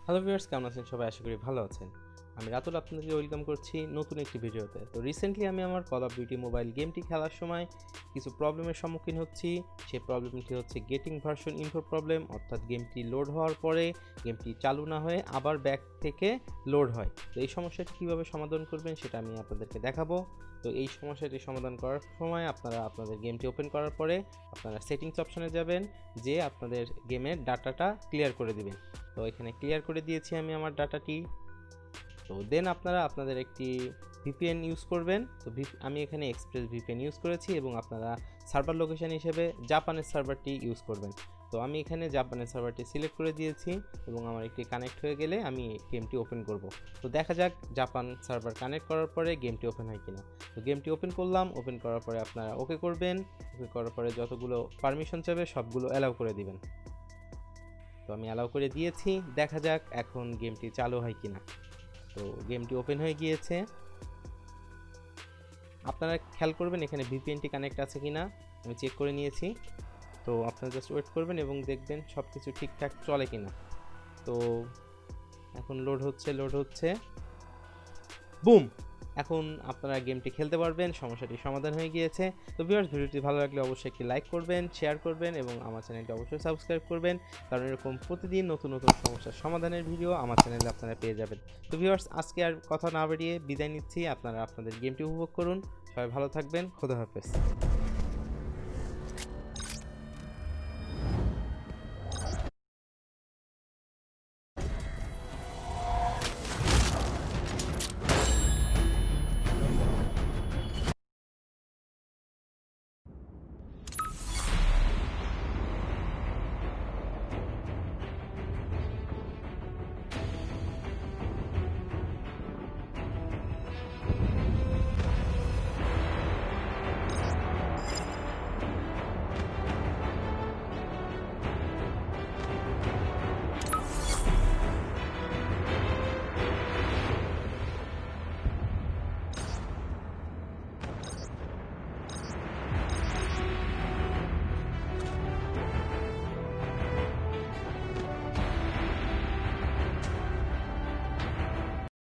Hello viewers, কেমন আছেন সবাই? আশা করি ভালো আছেন। আমি রাতুল আপনাদেরকে ওয়েলকাম করছি নতুন একটি ভিডিওতে। তো রিসেন্টলি আমি আমার কল অফ ডিউটি মোবাইল গেমটি খেলার সময় কিছু প্রবলেমের সম্মুখীন হচ্ছি। সেই প্রবলেমটি হচ্ছে গেটিং ভার্সন ইনফো প্রবলেম, অর্থাৎ গেমটি লোড হওয়ার পরে গেমটি চালু না হয়ে আবার ব্যাক থেকে লোড হয়। তো এই সমস্যাটি কীভাবে সমাধান করবেন সেটা আমি আপনাদেরকে দেখাবো। তো এই সমস্যাটি সমাধান করার সময় আপনারা আপনাদের গেমটি ওপেন করার পরে আপনারা সেটিংস অপশনে যাবেন, যে আপনাদের গেমের ডাটাটা ক্লিয়ার করে দিবেন। তো এখানে ক্লিয়ার করে দিয়েছি আমি আমার ডাটাটি। তো দেন আপনারা আপনাদের একটি ভিপিএন ইউজ করবেন। তো আমি এখানে এক্সপ্রেস ভিপিএন ইউজ করেছি এবং আপনারা সার্ভার লোকেশন হিসেবে জাপানের সার্ভারটি ইউজ করবেন। তো আমি এখানে জাপানের সার্ভারটি সিলেক্ট করে দিয়েছি এবং আমার একটি কানেক্ট হয়ে গেলে আমি গেমটি ওপেন করব। তো দেখা যাক জাপান সার্ভার কানেক্ট করার পরে গেমটি ওপেন হয় কিনা। তো গেমটি ওপেন করলাম, ওপেন করার পরে আপনারা ওকে করবেন। ওকে করার পরে যতগুলো পারমিশন চাইবে সবগুলো অ্যালাউ করে দিবেন। তো আমি অ্যালাউ করে দিয়েছি, দেখা যাক এখন গেমটি চালু হয় কিনা। তো গেমটি ওপেন হয়ে গিয়েছে। আপনারা খেয়াল করবেন এখানে ভিপিএনটি কানেক্ট আছে কিনা, আমি চেক করে নিয়েছি। তো আপনারা জাস্ট ওয়েট করবেন এবং দেখবেন সব কিছু ঠিকঠাক চলে কিনা। তো এখন লোড হচ্ছে, বুম! এখন আপনারা গেমটি খেলতে পারবেন, সমস্যাটি সমাধান হয়ে গিয়েছে। তো ভিউয়ার্স, ভিডিওটি ভালো লাগলে অবশ্যই একটি লাইক করবেন, শেয়ার করবেন এবং আমার চ্যানেলটি অবশ্যই সাবস্ক্রাইব করবেন, কারণ এরকম প্রতিদিন নতুন নতুন সমস্যার সমাধানের ভিডিও আমার চ্যানেলে আপনারা পেয়ে যাবেন। তো ভিউয়ার্স, আজকে আর কথা না বাড়িয়ে বিদায় নিচ্ছি। আপনারা আপনাদের গেমটি উপভোগ করুন। সবাই ভালো থাকবেন। খোদা হাফেজ।